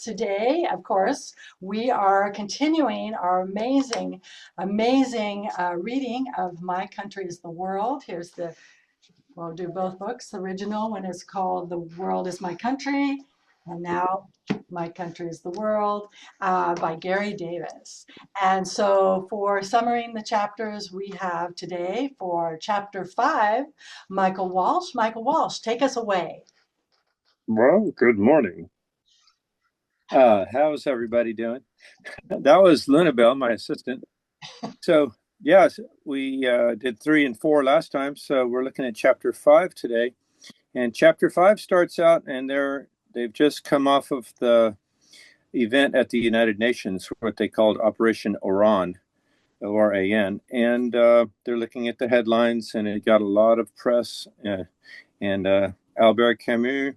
Today, of course, we are continuing our amazing, amazing reading of My Country is the World. We'll do both books. The original one is called The World is My Country, and now My Country is the World by Garry Davis. And so for summarizing the chapters we have today, for chapter 5, Michael Walsh. Michael Walsh, take us away. Well, good morning. How's everybody doing? That was Lunabelle, my assistant. So, yes, we did 3 and 4 last time, so we're looking at chapter 5 today. And chapter 5 starts out, and they've just come off of the event at the United Nations, what they called Operation Oran, Oran, and they're looking at the headlines, and it got a lot of press. And Albert Camus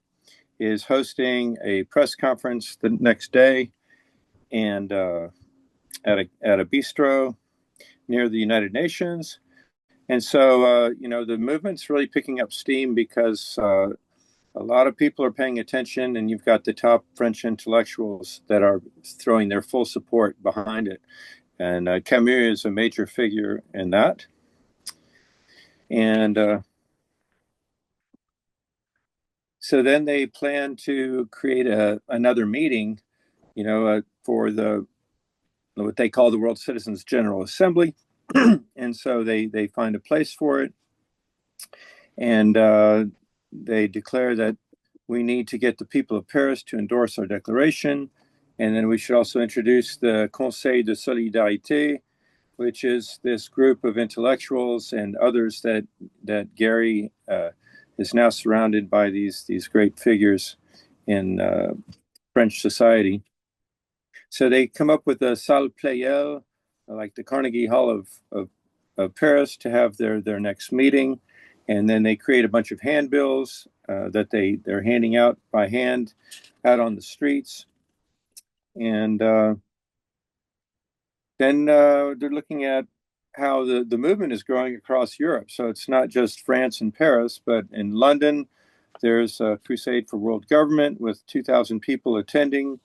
is hosting a press conference the next day, and at a bistro near the United Nations. And so, the movement's really picking up steam because a lot of people are paying attention, and you've got the top French intellectuals that are throwing their full support behind it. And Camus is a major figure in that. And so then they plan to create another meeting, for what they call the World Citizens General Assembly. And so they find a place for it, and they declare that we need to get the people of Paris to endorse our declaration, and then we should also introduce the Conseil de Solidarité, which is this group of intellectuals and others that Garry is now surrounded by these great figures in French society. So they come up with a salle Pleyel, like the Carnegie Hall of Paris, to have their next meeting. And then they create a bunch of handbills that they're handing out by hand out on the streets. And then they're looking at how the movement is growing across Europe. So it's not just France and Paris, but in London, there's a Crusade for World Government with 2,000 people attending.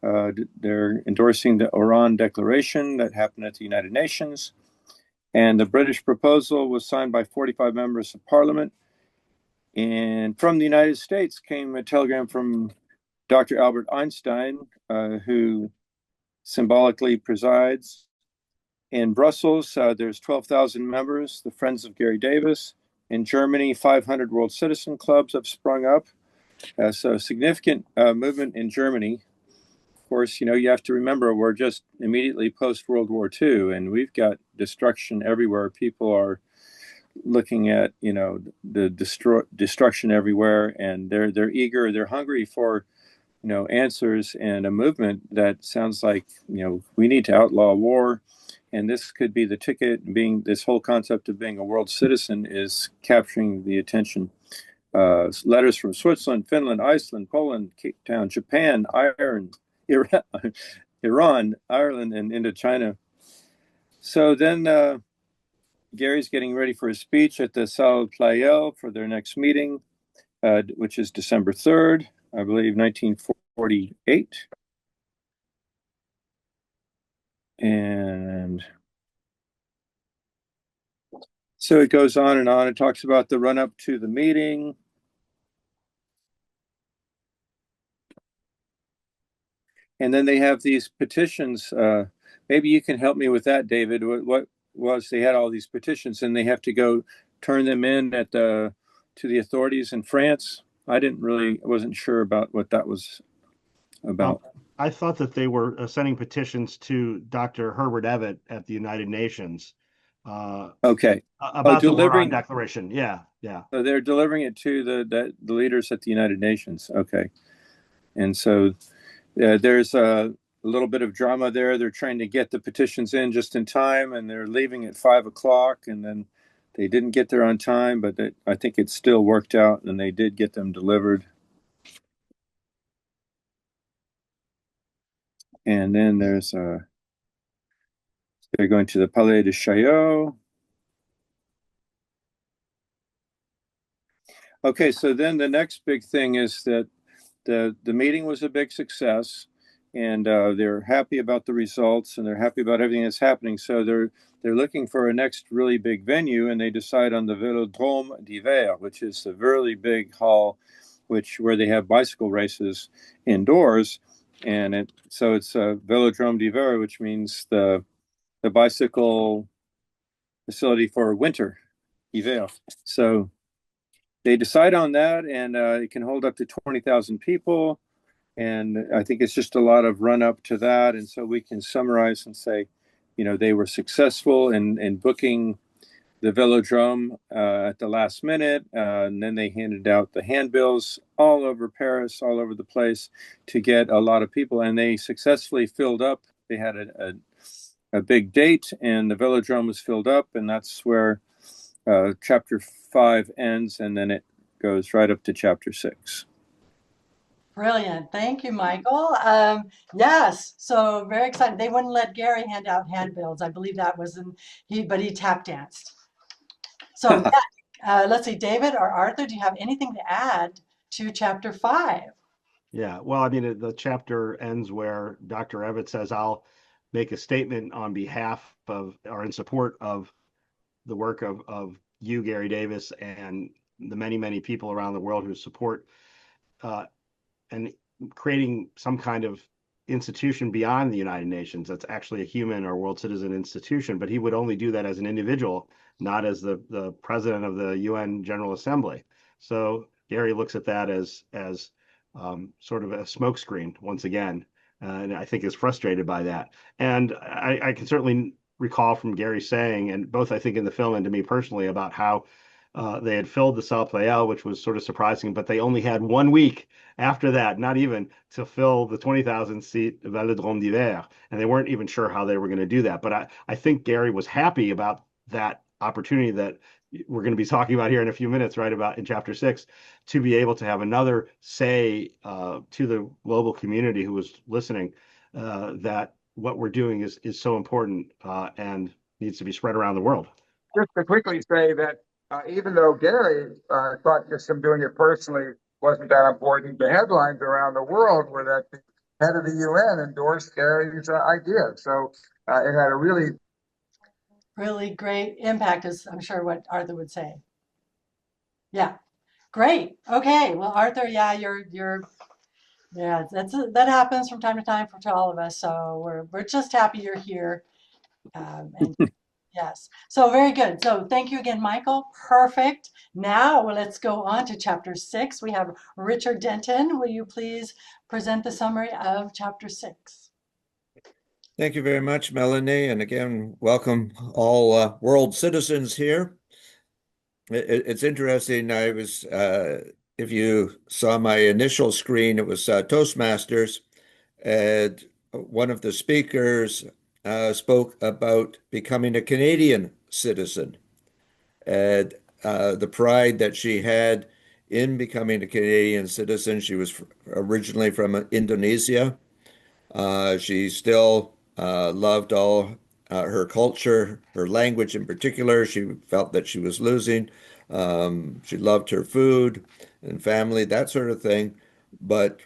They're endorsing the Oran Declaration that happened at the United Nations. And the British proposal was signed by 45 members of parliament. And from the United States came a telegram from Dr. Albert Einstein, who symbolically presides in Brussels. There's 12,000 members, the Friends of Garry Davis. In Germany, 500 World Citizen Clubs have sprung up. So significant movement in Germany. Of course, you have to remember we're just immediately post World War II, and we've got destruction everywhere. People are looking at the destruction everywhere, and they're eager, they're hungry for answers, and a movement that sounds like we need to outlaw war, and this could be the ticket. Being this whole concept of being a world citizen is capturing the attention. Letters from Switzerland, Finland, Iceland, Poland, Cape Town, Japan, Iran, Ireland, and Indochina. So then Garry's getting ready for his speech at the Salle Pleyel for their next meeting, which is December 3rd, I believe, 1948. And so it goes on and on. It talks about the run-up to the meeting. And then they have these petitions. Maybe you can help me with that, David. What was they had all these petitions, and they have to go turn them in to the authorities in France. Wasn't sure about what that was about. I thought that they were sending petitions to Dr. Herbert Evatt at the United Nations. Okay. About the Oran Declaration. Yeah. So they're delivering it to the leaders at the United Nations. Okay. And so there's a little bit of drama there. They're trying to get the petitions in just in time, and they're leaving at 5:00, and then they didn't get there on time, but I think it still worked out, and they did get them delivered. And then they're going to the Palais de Chaillot. Okay, so then the next big thing is that the meeting was a big success, and they're happy about the results, and they're happy about everything that's happening. So they're looking for a next really big venue, and they decide on the Vélodrome d'Hiver, which is a really big hall, where they have bicycle races indoors, and so it's a Vélodrome d'Hiver, which means the bicycle facility for winter, hiver. So they decide on that, and it can hold up to 20,000 people. And I think it's just a lot of run up to that. And so we can summarize and say, they were successful in booking the velodrome at the last minute. And then they handed out the handbills all over Paris, all over the place to get a lot of people. And they successfully filled up. They had a big date, and the velodrome was filled up. And that's where chapter 5 ends. And then it goes right up to chapter 6. Brilliant. Thank you, Michael. Yes, so very excited. They wouldn't let Garry hand out handbills. I believe that was but he tap danced. So yeah, let's see, David or Arthur, do you have anything to add to chapter 5? Yeah, well, I mean, the chapter ends where Dr. Evatt says, I'll make a statement on behalf of or in support of the work of you, Garry Davis, and the many, many people around the world who support and creating some kind of institution beyond the United Nations that's actually a human or world citizen institution. But he would only do that as an individual, not as the president of the UN General Assembly. So Garry looks at that as sort of a smokescreen once again, and I think is frustrated by that. And I can certainly recall from Garry saying, and both I think in the film and to me personally, about how they had filled the Salle Pleyel, which was sort of surprising, but they only had 1 week after that, not even, to fill the 20,000 seat Velodrome d'Hiver. And they weren't even sure how they were going to do that. But I think Garry was happy about that opportunity that we're going to be talking about here in a few minutes, right, about in chapter 6, to be able to have another say to the global community who was listening that what we're doing is so important and needs to be spread around the world. Just to quickly say that even though Garry thought just him doing it personally wasn't that important, the headlines around the world were that the head of the UN endorsed Garry's idea. So it had a really great impact, is I'm sure what Arthur would say. Yeah, great. Okay, well, Arthur, yeah, that happens from time to time to all of us. So we're just happy you're here. And yes, so very good. So thank you again, Michael. Perfect. Now let's go on to chapter 6. We have Richard Denton. Will you please present the summary of chapter 6? Thank you very much, Melanie. And again, welcome all world citizens here. It's interesting. If you saw my initial screen, it was Toastmasters. And one of the speakers spoke about becoming a Canadian citizen and the pride that she had in becoming a Canadian citizen. She was originally from Indonesia. She still loved all her culture, her language in particular. She felt that she was losing. She loved her food and family, that sort of thing, but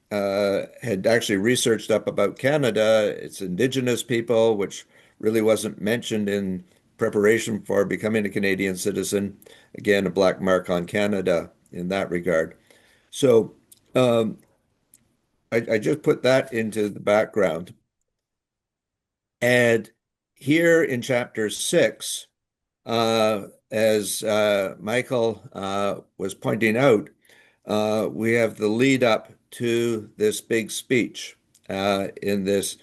had actually researched up about Canada, its Indigenous people, which really wasn't mentioned in preparation for becoming a Canadian citizen. Again, a black mark on Canada in that regard. So I just put that into the background. And here in chapter 6, as Michael was pointing out, we have the lead up to this big speech in this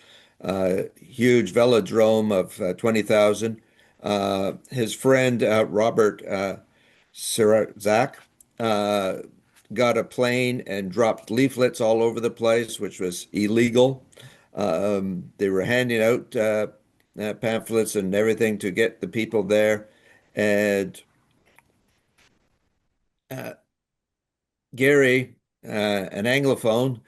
huge velodrome of 20,000. His friend Robert Sirazak got a plane and dropped leaflets all over the place, which was illegal. They were handing out pamphlets and everything to get the people there. And Garry, an Anglophone,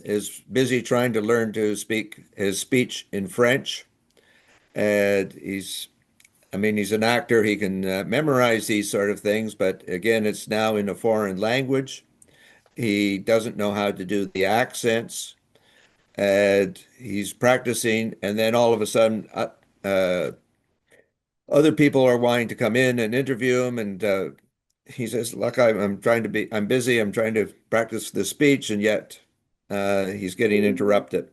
is busy trying to learn to speak his speech in French. And he's an actor. He can memorize these sort of things, but again, it's now in a foreign language. He doesn't know how to do the accents. and he's practicing, and then all of a sudden, other people are wanting to come in and interview him, and he says, "Look, I'm busy. I'm trying to practice the speech," and yet he's getting interrupted.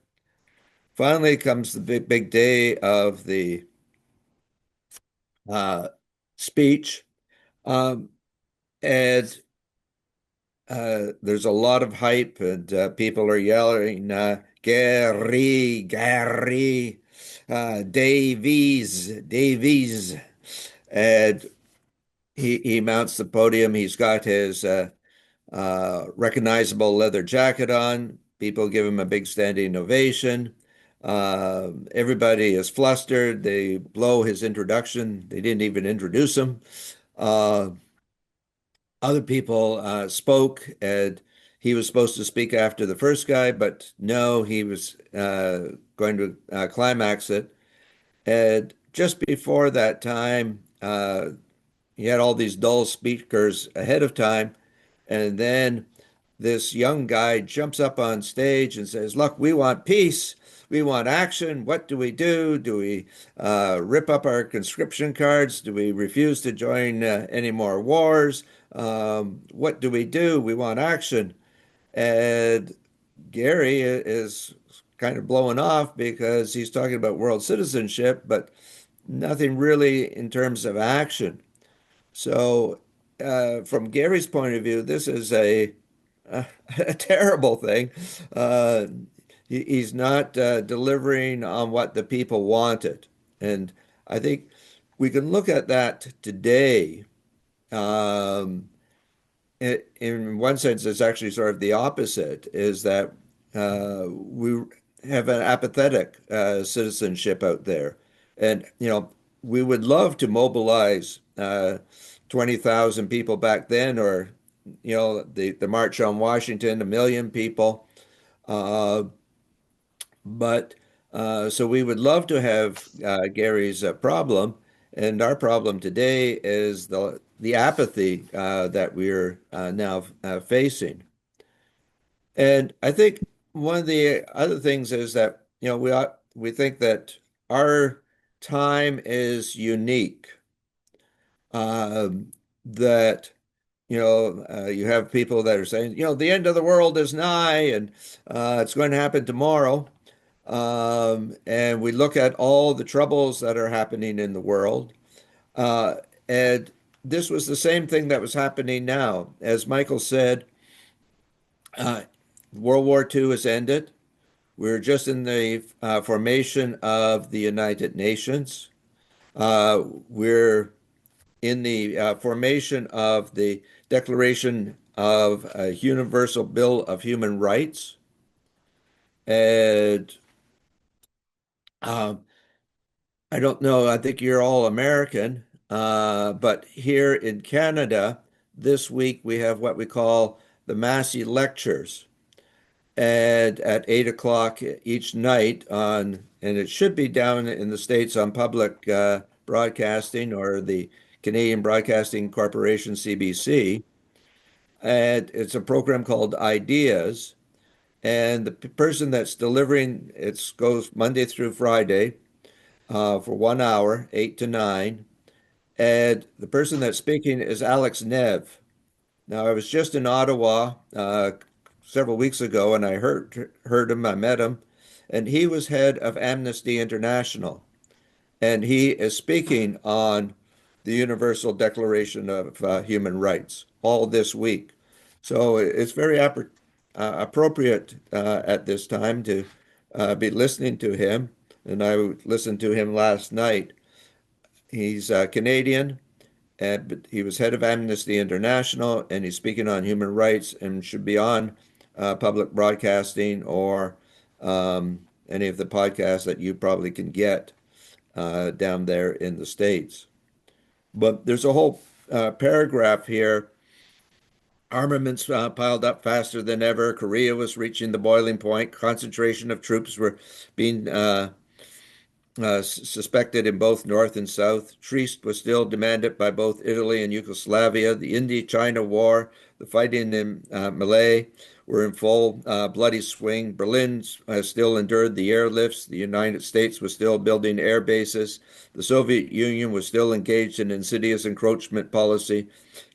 Finally comes the big day of the uh, speech, um, and there's a lot of hype, and people are yelling, "Garry, Garry, Davies, Davies," and he mounts the podium. He's got his recognizable leather jacket on. People give him a big standing ovation. Everybody is flustered. They blow his introduction. They didn't even introduce him. Uh, Other people spoke, and he was supposed to speak after the first guy, but no, he was going to climax it. And just before that time, he had all these dull speakers ahead of time. And then this young guy jumps up on stage and says, "Look, we want peace. We want action. What do we do? Do we rip up our conscription cards? Do we refuse to join any more wars? What do we do? We want action." And Garry is kind of blowing off because he's talking about world citizenship, but nothing really in terms of action. So, from Garry's point of view, this is a, a terrible thing. Uh, he's not delivering on what the people wanted. And I think we can look at that today. Um, in one sense, it's actually sort of the opposite, is that we have an apathetic citizenship out there. And, we would love to mobilize 20,000 people back then, or, the March on Washington, 1 million people. Uh, but so we would love to have Garry's problem, and our problem today is the apathy that we're now facing. And I think one of the other things is that we think that our time is unique. That you have people that are saying, the end of the world is nigh, and it's going to happen tomorrow. And we look at all the troubles that are happening in the world. Uh, and this was the same thing that was happening now. As Michael said, uh, World War II has ended. We're just in the formation of the United Nations. We're in the formation of the Declaration of a Universal Bill of Human Rights. And um, I don't know, I think you're all American, but here in Canada, this week we have what we call the Massey Lectures. And at 8 o'clock each night and it should be down in the States on public broadcasting or the Canadian Broadcasting Corporation, CBC. And it's a program called Ideas. And the person that's delivering it goes Monday through Friday for 1 hour, 8 to 9. And the person that's speaking is Alex Nev. Now, I was just in Ottawa several weeks ago, and I heard him, I met him, and he was head of Amnesty International, and he is speaking on the Universal Declaration of Human Rights all this week. So it's very appropriate at this time to be listening to him, and I listened to him last night. He's Canadian, but he was head of Amnesty International, and he's speaking on human rights and should be on public broadcasting or any of the podcasts that you probably can get down there in the States. But there's a whole paragraph here. Armaments piled up faster than ever. Korea was reaching the boiling point. Concentration of troops were being suspected in both North and South. Truce was still demanded by both Italy and Yugoslavia. The India-China War, the fighting in Malay were in full bloody swing. Berlin still endured the airlifts. The United States was still building air bases. The Soviet Union was still engaged in insidious encroachment policy,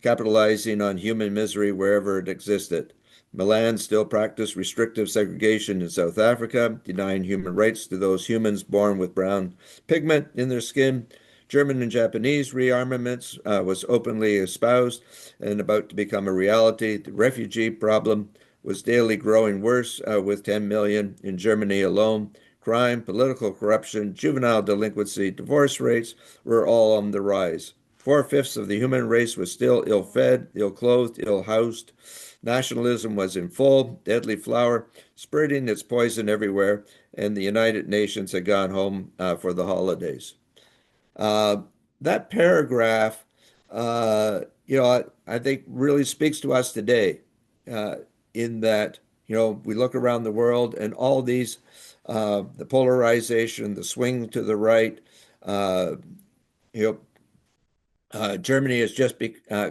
capitalizing on human misery wherever it existed. Milan still practiced restrictive segregation in South Africa, denying human rights to those humans born with brown pigment in their skin. German and Japanese rearmaments was openly espoused and about to become a reality. The refugee problem was daily growing worse, with 10 million in Germany alone. Crime, political corruption, juvenile delinquency, divorce rates were all on the rise. Four-fifths of the human race was still ill-fed, ill-clothed, ill-housed. Nationalism was in full, deadly flower, spreading its poison everywhere, and the United Nations had gone home for the holidays. Uh, that paragraph, I think really speaks to us today, uh, in that, we look around the world and all these, the polarization, the swing to the right, uh, you know, Germany has just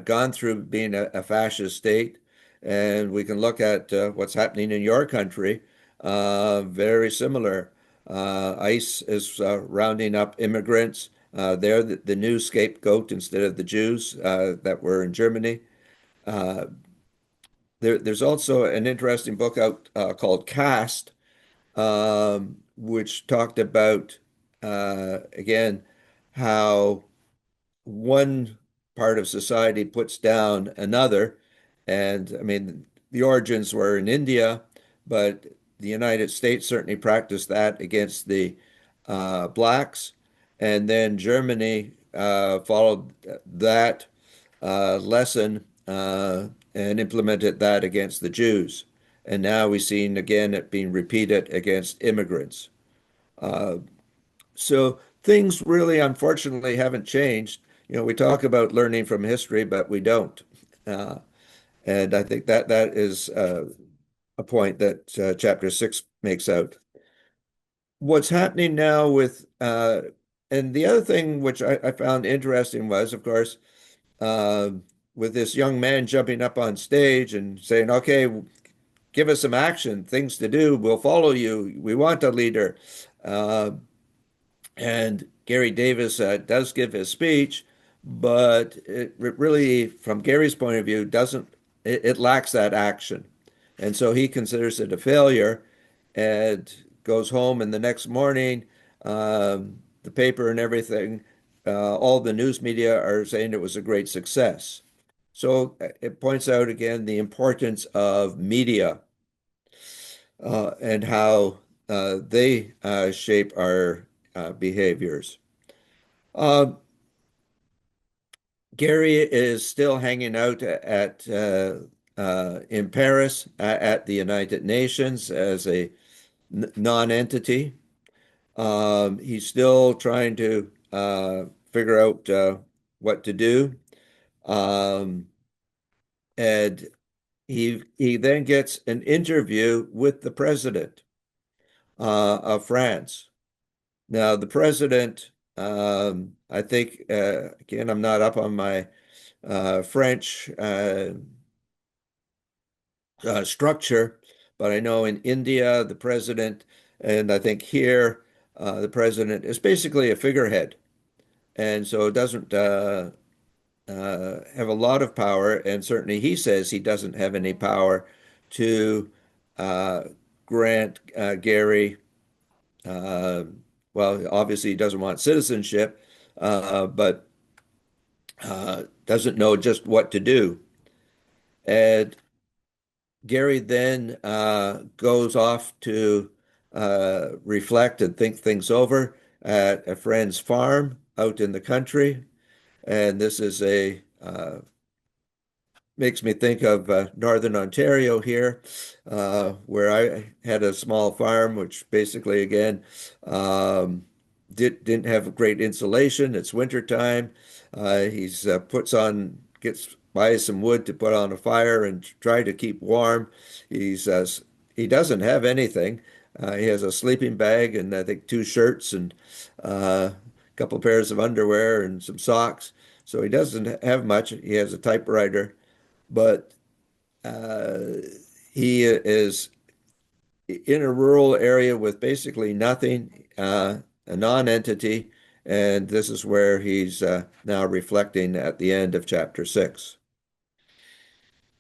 gone through being a fascist state, and we can look at what's happening in your country. Very similar. ICE is rounding up immigrants. They're the new scapegoat instead of the Jews that were in Germany. Uh, there's also an interesting book out called Caste, which talked about, again, how one part of society puts down another. And I mean, the origins were in India, but the United States certainly practiced that against the blacks. And then Germany followed that lesson and implemented that against the Jews. And now we've seen again it being repeated against immigrants. Uh, so things really, unfortunately, haven't changed. We talk about learning from history, but we don't. Uh, and I think that is a point that chapter 6 makes out. What's happening now and the other thing which I found interesting was, of course, uh, with this young man jumping up on stage and saying, okay, give us some action, things to do, we'll follow you, we want a leader. Uh, And Garry Davis does give his speech, but it really, from Gary's point of view, it lacks that action. And so he considers it a failure and goes home. And the next morning, the paper and everything, all the news media are saying it was a great success. So it points out again the importance of media and how they shape our behaviors. Uh, Garry is still hanging out at in Paris at the United Nations as a non-entity. He's still trying to figure out what to do, um, and he then gets an interview with the president of France. Now, the president, I think, again, I'm not up on my French structure, but I know in India, the president, and I think here, the president is basically a figurehead. And so it doesn't have a lot of power. And certainly he says he doesn't have any power to uh, grant Garry. Uh, well, obviously, he doesn't want citizenship, but doesn't know just what to do. And Garry then goes off to reflect and think things over at a friend's farm out in the country. And this is makes me think of Northern Ontario here, where I had a small farm, which basically, again, um, didn't have great insulation. It's wintertime. He's gets buys some wood to put on a fire and try to keep warm. He doesn't have anything. He has a sleeping bag and I think two shirts and a couple pairs of underwear and some socks. So he doesn't have much. He has a typewriter, but uh, He is in a rural area with basically nothing, a non-entity, and this is where he's now reflecting at the end of chapter 6.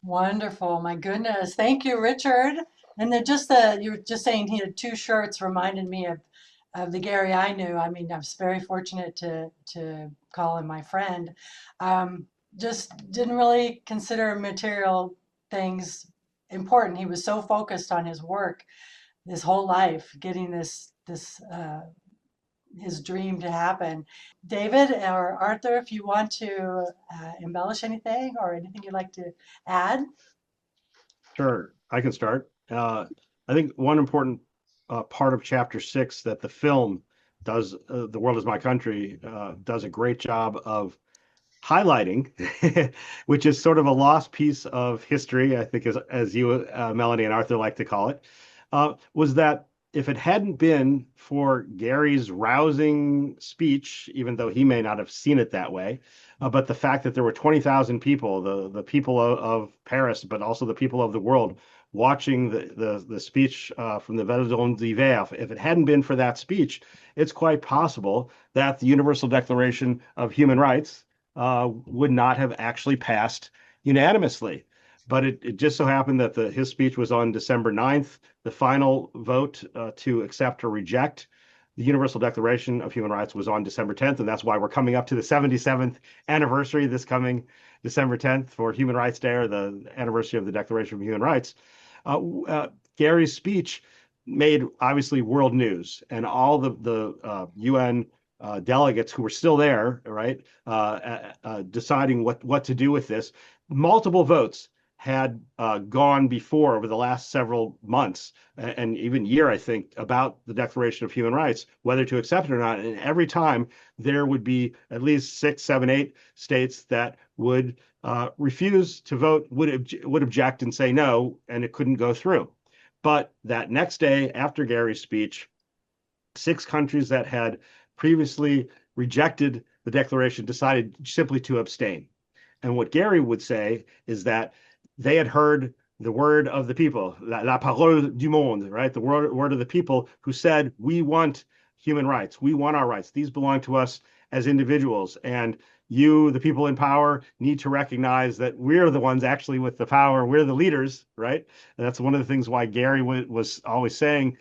Wonderful. My goodness. Thank you, Richard. And then just the you were just saying he had two shirts reminded me of the Gary I knew. I mean, I was very fortunate to call him my friend. Just didn't really consider material things important. He was so focused on his work his whole life, getting this his dream to happen. David or Arthur, if you want to embellish anything or anything you'd like to add. Sure, I can start. I think one important part of chapter 6 that the film does, The World Is My Country, does a great job of highlighting, which is sort of a lost piece of history, I think, as you, Melanie and Arthur like to call it, was that if it hadn't been for Gary's rousing speech, even though he may not have seen it that way, but the fact that there were 20,000 people, the people of Paris, but also the people of the world watching the speech from the Velodrome d'Hiver, if it hadn't been for that speech, it's quite possible that the Universal Declaration of Human Rights would not have actually passed unanimously. But it just so happened that his speech was on December 9th. The final vote to accept or reject the Universal Declaration of Human Rights was on December 10th, and that's why we're coming up to the 77th anniversary this coming December 10th for Human Rights Day, or the anniversary of the Declaration of Human Rights. Gary's speech made obviously world news, and all the UN delegates who were still there, right, deciding what to do with this. Multiple votes had gone before over the last several months and even year, I think, about the Declaration of Human Rights, whether to accept it or not. And every time there would be at least 6, 7, 8 states that would refuse to vote, would object and say no, and it couldn't go through. But that next day after Gary's speech, 6 countries that had previously rejected the declaration decided simply to abstain. And what Gary would say is that they had heard the word of the people, la parole du monde, right? The word of the people who said, we want human rights. We want our rights. These belong to us as individuals. And you, the people in power, need to recognize that we're the ones actually with the power. We're the leaders, right? And that's one of the things why Gary was always saying,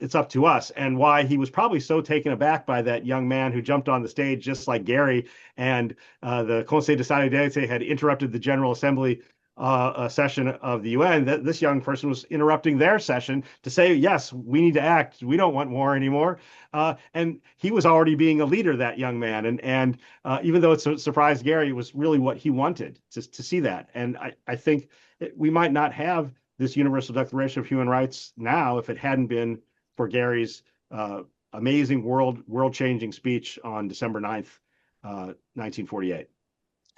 it's up to us, and why he was probably so taken aback by that young man who jumped on the stage just like Gary, and the Conseil de Solidarité had interrupted the General Assembly session of the UN. That this young person was interrupting their session to say, yes, we need to act. We don't want war anymore. And he was already being a leader, that young man. And even though it surprised Gary, it was really what he wanted to see that. And I think we might not have this Universal Declaration of Human Rights now if it hadn't been for Gary's amazing world-changing speech on December 9th, 1948.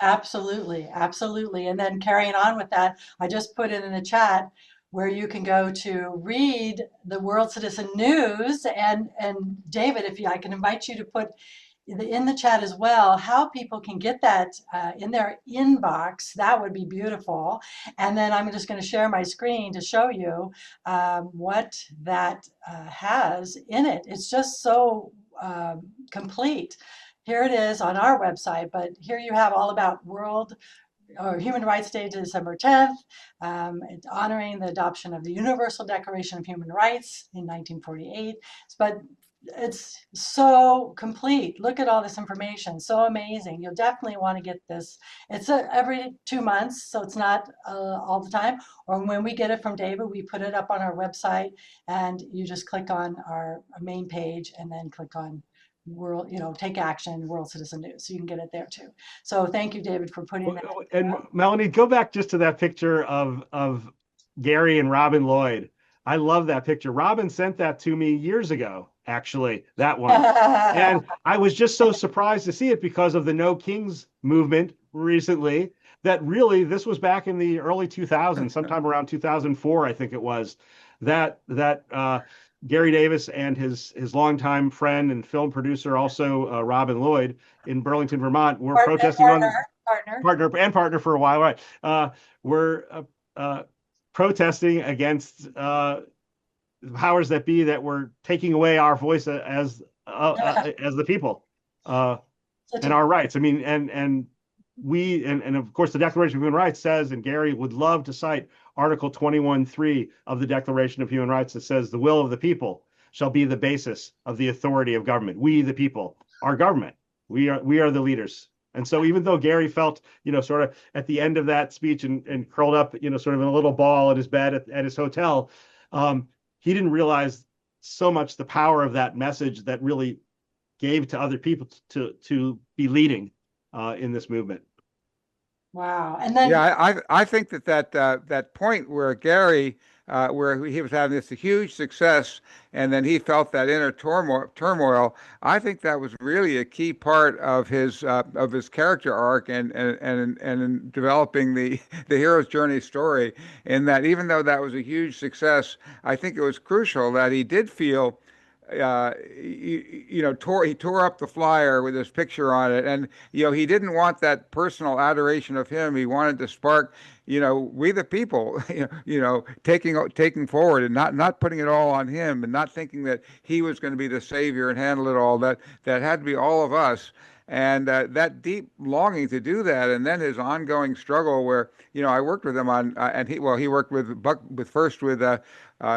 Absolutely, absolutely. And then carrying on with that, I just put it in the chat where you can go to read the World Citizen News. And David, if you, I can invite you to put in the chat as well how people can get that in their inbox. That would be beautiful. And then I'm just going to share my screen to show you what that has in it. It's just so complete. Here it is on our website, but here you have all about World or Human Rights Day, December 10th. It's honoring the adoption of the Universal Declaration of Human Rights in 1948. But it's so complete. Look at all this information, so amazing. You'll definitely want to get this. It's every 2 months, so it's not all the time. Or when we get it from David, we put it up on our website, and you just click on our main page and then click on World, take action, World Citizen News, so you can get it there too. So thank you, David, for putting that. And Melanie, go back just to that picture of Gary and Robin Lloyd. I love that picture. Robin sent that to me years ago, actually, that one. And I was just so surprised to see it because of the No Kings movement recently, that really this was back in the early 2000s, sometime around 2004, I think it was, that Garry Davis and his longtime friend and film producer, also Robin Lloyd, in Burlington, Vermont, were protesting partner for a while, right? Were protesting against powers that be that were taking away our voice as the people and our rights. I mean, and we and of course the Declaration of Human Rights says, and Garry would love to cite Article 21.3 of the Declaration of Human Rights that says the will of the people shall be the basis of the authority of government. We, the people, are government. We are the leaders. And so even though Garry felt, sort of at the end of that speech and curled up, sort of in a little ball in his bed at his hotel, he didn't realize so much the power of that message that really gave to other people to be leading in this movement. Wow. And then Yeah, I think that point where Garry, where he was having this huge success, and then he felt that inner turmoil. I think that was really a key part of his character arc and in developing the hero's journey story. In that, even though that was a huge success, I think it was crucial that he did feel. He tore up the flyer with his picture on it, and he didn't want that personal adoration of him. He wanted to spark, we the people, taking forward and not putting it all on him, and not thinking that he was going to be the savior and handle it all. That had to be all of us. And that deep longing to do that, and then his ongoing struggle, where I worked with him on, and he worked with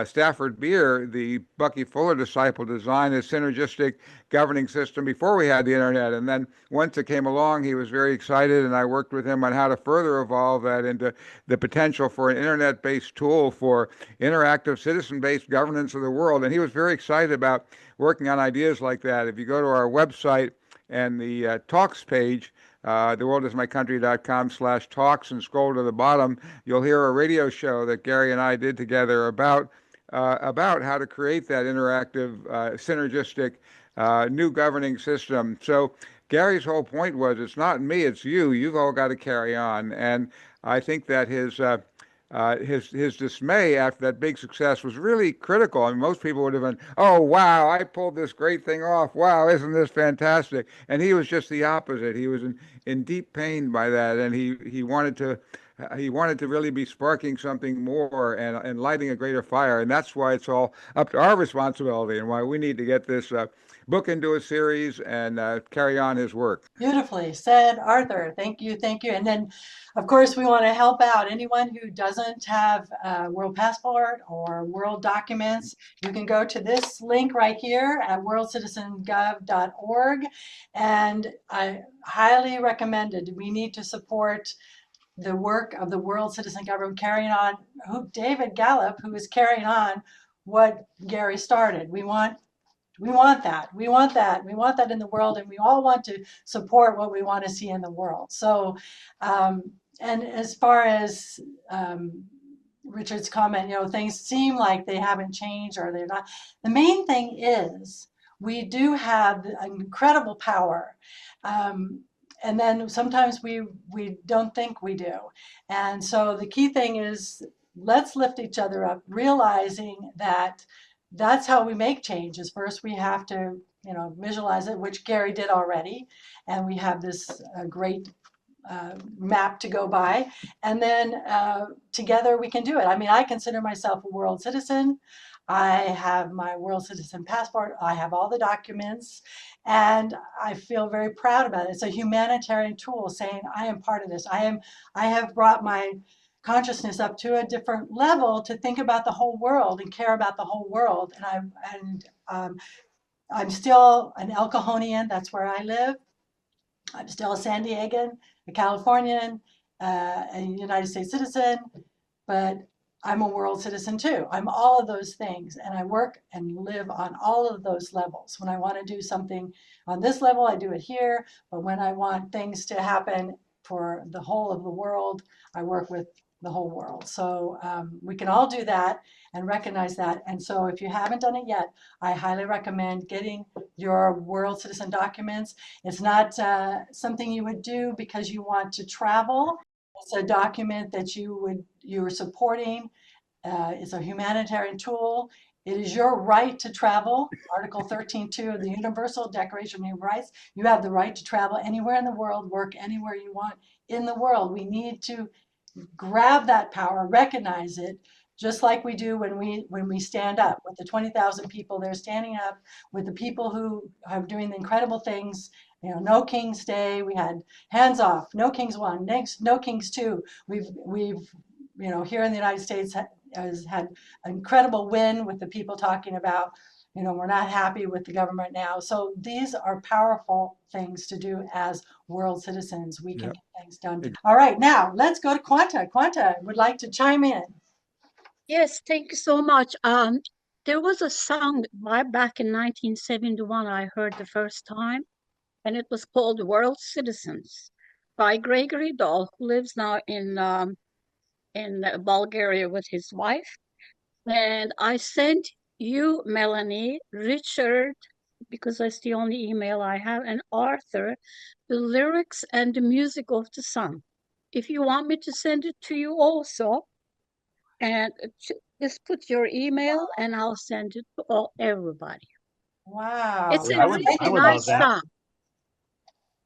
Stafford Beer, the Bucky Fuller disciple, designed a synergistic governing system before we had the internet. And then once it came along, he was very excited, and I worked with him on how to further evolve that into the potential for an internet-based tool for interactive citizen-based governance of the world. And he was very excited about working on ideas like that. If you go to our website and the talks page, theworldismycountry.com/talks, and scroll to the bottom, you'll hear a radio show that Garry and I did together about how to create that interactive, synergistic, new governing system. So Garry's whole point was, it's not me, it's you. You've all got to carry on. And I think that his dismay after that big success was really critical. I mean, most people would have been, "Oh, wow, I pulled this great thing off. Wow, isn't this fantastic?" And he was just the opposite. He was in deep pain by that, and he wanted to really be sparking something more and lighting a greater fire. And that's why it's all up to our responsibility, and why we need to get this book into a series and carry on his work. beautifully said, Arthur. Thank you, thank you. And then, of course, we want to help out anyone who doesn't have a World Passport or World Documents. You can go to this link right here at worldcitizengov.org. And I highly recommend it. We need to support the work of the World Citizen Government carrying on, David Gallup, who is carrying on what Garry started. We want that. We want that. We want that in the world, and we all want to support what we want to see in the world. So, and as far as Richard's comment, things seem like they haven't changed or they're not. The main thing is we do have incredible power. And then sometimes we don't think we do. And so the key thing is, let's lift each other up, realizing that that's how we make change. Is first we have to, visualize it, which Garry did already. And we have this great map to go by. And then together we can do it. I mean, I consider myself a world citizen. I have my world citizen passport. I have all the documents, and I feel very proud about it. It's a humanitarian tool saying I am part of this. I have brought my consciousness up to a different level to think about the whole world and care about the whole world. And I'm still an El Cajonian. That's where I live. I'm still a San Diegan, a Californian, a United States citizen, but I'm a world citizen too. I'm all of those things, and I work and live on all of those levels. When I want to do something on this level, I do it here, but when I want things to happen for the whole of the world, I work with the whole world. So we can all do that and recognize that. And so if you haven't done it yet, I highly recommend getting your world citizen documents. It's not something you would do because you want to travel. It's a document that you're supporting. It's a humanitarian tool. It is your right to travel. Article 13.2 of the Universal Declaration of Human Rights. You have the right to travel anywhere in the world, work anywhere you want in the world. We need to grab that power, recognize it, just like we do when we stand up with the 20,000 people. They're standing up with the people who are doing the incredible things. You know, no King's Day. We had hands off. No Kings 1. Next, no Kings 2. We've you know, here in the United States has had an incredible win with the people talking about, you know, we're not happy with the government now. So these are powerful things to do as world citizens. We can Yep. get things done. All right, now let's go to Quanta. Quanta would like to chime in. Yes, thank you so much. There was a song back in 1971 I heard the first time, and it was called World Citizens by Gregory Dahl, who lives now in Bulgaria with his wife. And I sent you, Melanie, Richard, because that's the only email I have, and Arthur, the lyrics and the music of the song. If you want me to send it to you also, and just put your email and I'll send it to everybody. Wow. It's Yeah, a really I would nice love that. song.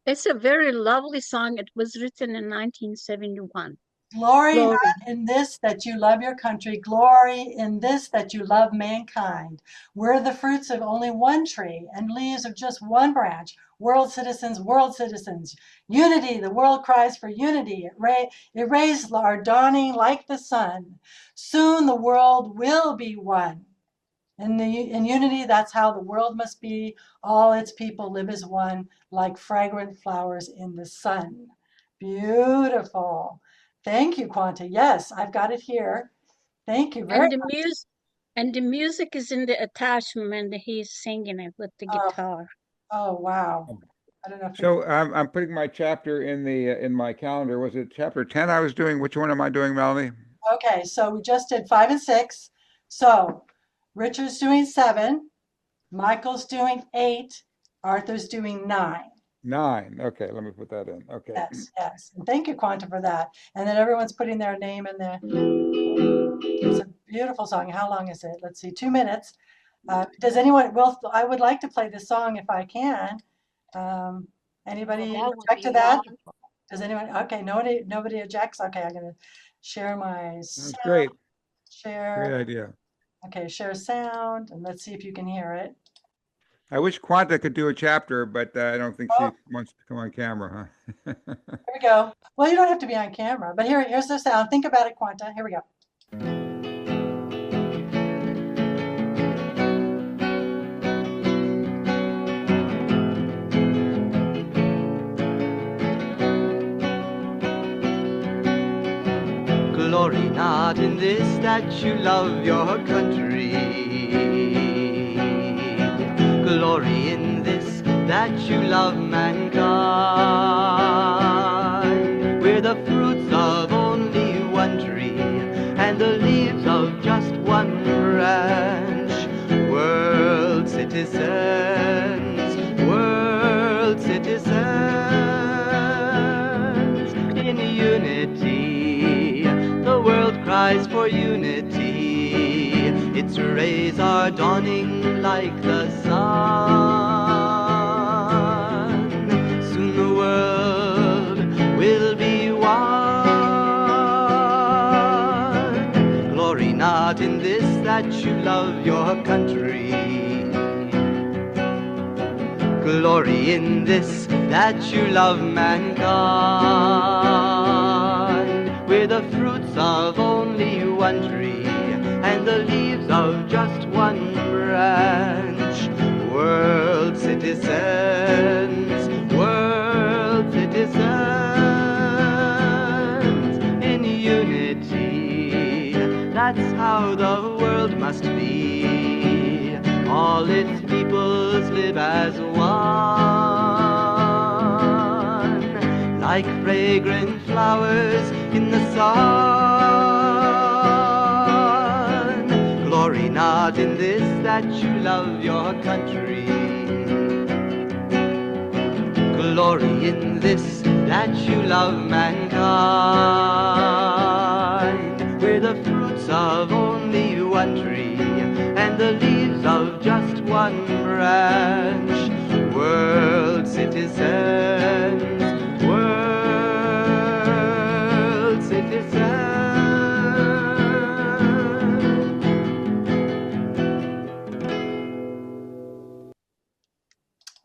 It's a very lovely song. It was written in 1971. Glory Glory. not in this that you love your country, glory in this that you love mankind. We're the fruits of only one tree and leaves of just one branch. World citizens, world citizens. Unity, the world cries for unity. It raised our dawning like the sun. Soon the world will be one. In unity, that's how the world must be. All its people live as one, like fragrant flowers in the sun. Beautiful. Thank you, Quanta. Yes, I've got it here. Thank you very much. And the music is in the attachment. He's singing it with the guitar. Oh, wow. I don't know if So I'm putting my chapter in my calendar. Was it chapter 10 I was doing? Which one am I doing, Melanie? Okay, so we just did 5 and 6. So Richard's doing 7, Michael's doing 8, Arthur's doing 9. 9. Okay, let me put that in. Okay. Yes, yes. And thank you, Quanta, for that. And then everyone's putting their name in there. It's a beautiful song. How long is it? Let's see, 2 minutes. Does anyone, well, I would like to play this song if I can. Anybody object to that? Wonderful. Does anyone? Okay, nobody objects. Okay, I'm gonna share my That's sound. great. Share. Great idea. Okay, share sound, and let's see if you can hear it. I wish Quanta could do a chapter, but I don't think she wants to come on camera, huh? Here we go. Well, you don't have to be on camera, but here's the sound. Think about it, Quanta. Here we go. Glory not in this that you love your country. Glory in this that you love mankind. We're the fruits of only one tree and the leaves of just one branch. World citizens, world citizens, in unity. The world cries for unity. Its rays are dawning like the sun. Soon the world will be one. Glory not in this that you love your country. Glory in this that you love mankind. We're the fruits of only one tree and the leaves of just one branch. World citizens, world citizens, in unity. That's how the world must be. All its peoples live as one, like fragrant flowers in the sun. Glory not in this that you love your country. Glory in this that you love mankind. We're the fruits of only one tree and the leaves of just one branch. World citizens, world citizens.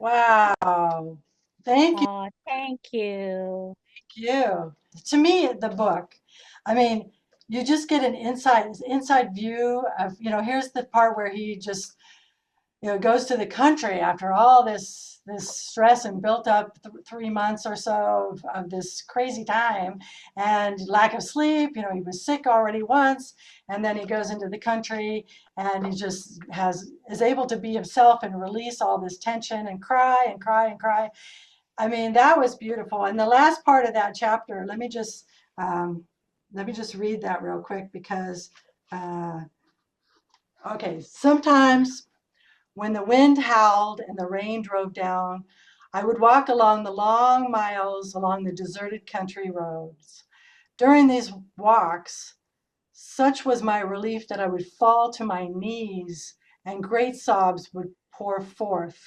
Wow. Thank you. Oh, thank you. You. To me, the book, I mean, you just get an inside view of, here's the part where he just, goes to the country after all this stress and built up 3 months or so of this crazy time and lack of sleep. He was sick already once, and then he goes into the country and he just is able to be himself and release all this tension and cry and cry and cry. I mean, that was beautiful. And the last part of that chapter, um, let me just read that real quick because, uh, okay, sometimes when the wind howled and the rain drove down, I would walk along the long miles along the deserted country roads. During these walks, such was my relief that I would fall to my knees and great sobs would pour forth.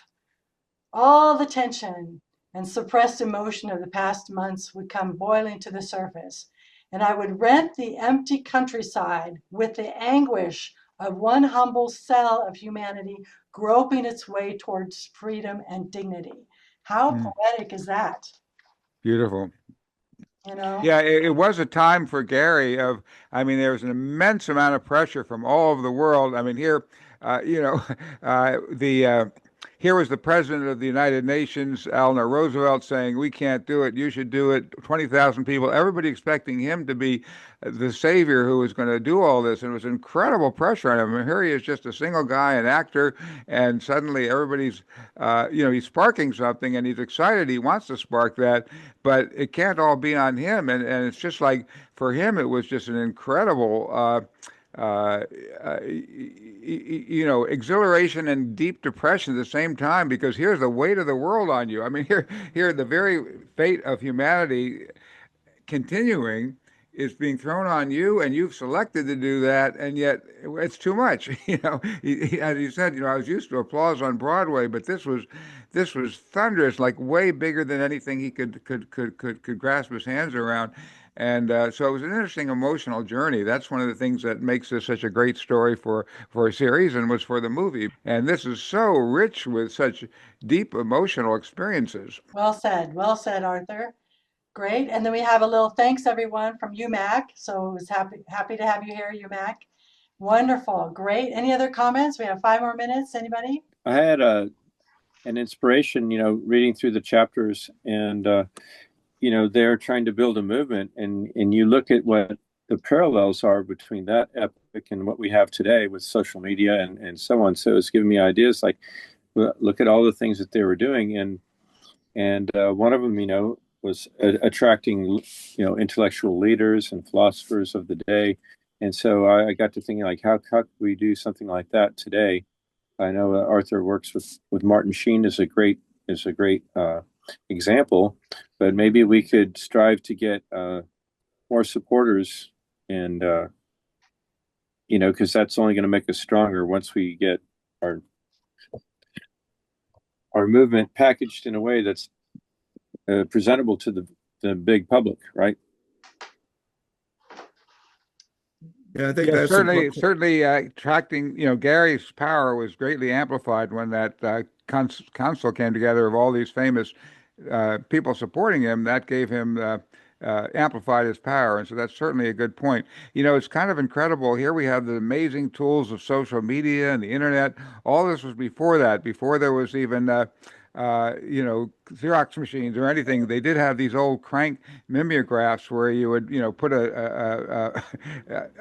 All the tension and suppressed emotion of the past months would come boiling to the surface, and I would rent the empty countryside with the anguish of one humble cell of humanity groping its way towards freedom and dignity. How Mm, poetic is that? beautiful. You know? Yeah, it was a time for Gary of, I mean, there was an immense amount of pressure from all over the world. I mean, here, you know, the here was the president of the United Nations, Eleanor Roosevelt, saying, "We can't do it. You should do it." 20,000 people, everybody expecting him to be the savior who was going to do all this, and it was incredible pressure on him. And here he is, just a single guy, an actor, and suddenly everybody's, he's sparking something, and he's excited. He wants to spark that, but it can't all be on him. And it's just like for him, it was just an incredible, uh, exhilaration and deep depression at the same time because here's the weight of the world on you. I mean, here, the very fate of humanity continuing is being thrown on you, and you've selected to do that, and yet it's too much. As he said, I was used to applause on Broadway, but this was thunderous, like way bigger than anything he could grasp his hands around. And so it was an interesting emotional journey. That's one of the things that makes this such a great story for a series and was for the movie. And this is so rich with such deep emotional experiences. Well said, Arthur. Great. And then we have a little thanks everyone from UMac. So it was happy to have you here, UMac. Wonderful. Great. Any other comments? We have 5 more minutes. Anybody? I had an inspiration, reading through the chapters, and they're trying to build a movement, and you look at what the parallels are between that epic and what we have today with social media and so on. So it's giving me ideas like, look at all the things that they were doing, and one of them, was attracting, intellectual leaders and philosophers of the day. And so I got to thinking, like, how could we do something like that today? I know Arthur works with Martin Sheen as a great example, but maybe we could strive to get more supporters, and because that's only going to make us stronger once we get our movement packaged in a way that's presentable to the big public, right? Yeah, I think Yeah, that's certainly, important. certainly attracting, Gary's power was greatly amplified when that council came together of all these famous people supporting him. That gave him amplified his power, and so that's certainly a good point. It's kind of incredible. Here we have the amazing tools of social media and the internet. All this was before that, before there was even Xerox machines or anything. They did have these old crank mimeographs where you would, put a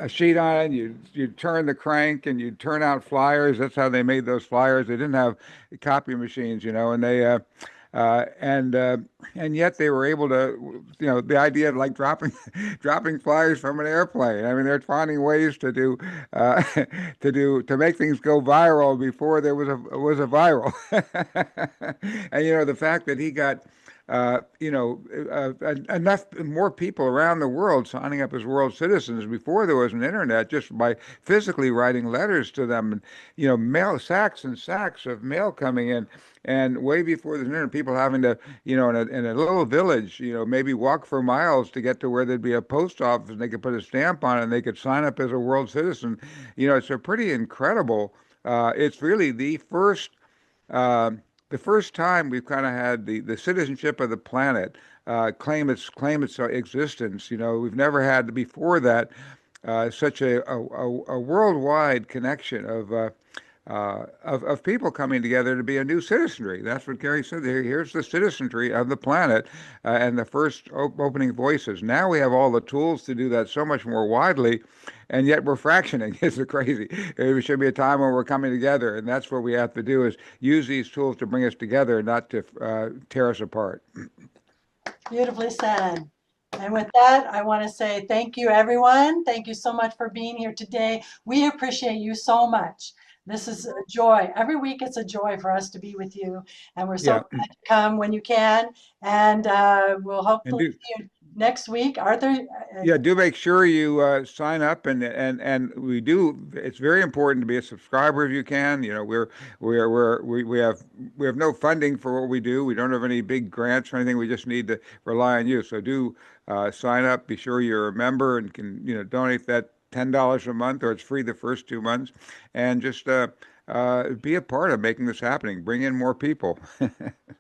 sheet on it, and you'd turn the crank and you'd turn out flyers. That's how they made those flyers. They didn't have copy machines, and they uh, and uh, and yet they were able to, the idea of like dropping dropping flyers from an airplane. I mean, they're finding ways to do to make things go viral before there was a viral. And the fact that he got enough more people around the world signing up as world citizens before there was an internet, just by physically writing letters to them, and mail sacks and sacks of mail coming in, and way before the internet, people having to, in a little village, maybe walk for miles to get to where there'd be a post office, and they could put a stamp on it, and they could sign up as a world citizen. It's a pretty incredible. It's really the first. the first time we've kind of had the citizenship of the planet claim its existence. You know, we've never had before that such a worldwide connection of people coming together to be a new citizenry. That's what Gary said. Here's the citizenry of the planet, and the first opening voices. Now we have all the tools to do that so much more widely, and yet we're fractioning. It's crazy. There should be a time when we're coming together, and that's what we have to do: is use these tools to bring us together, not to tear us apart. Beautifully said. And with that, I want to say thank you, everyone. Thank you so much for being here today. We appreciate you so much. This is a joy. Every week, it's a joy for us to be with you. And we're so Yeah, glad to come when you can. And we'll and hopefully do see you next week. Arthur, Yeah, do make sure you sign up, and we do. It's very important to be a subscriber if you can. You know, we have no funding for what we do. We don't have any big grants or anything. We just need to rely on you. So do sign up. Be sure you're a member and can donate that $10 a month, or it's free the first 2 months, and just be a part of making this happening. Bring in more people.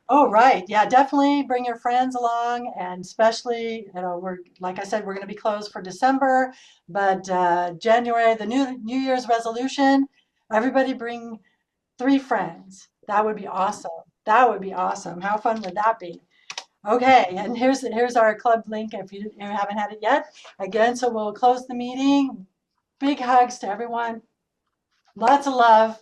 oh, right. Yeah, definitely bring your friends along. And especially, we're, like I said, we're going to be closed for December, but January, the New Year's resolution, everybody bring 3 friends. That would be awesome. That would be awesome. How fun would that be? Okay, and here's our club link if you haven't had it yet. Again, so we'll close the meeting. Big hugs to everyone. Lots of love.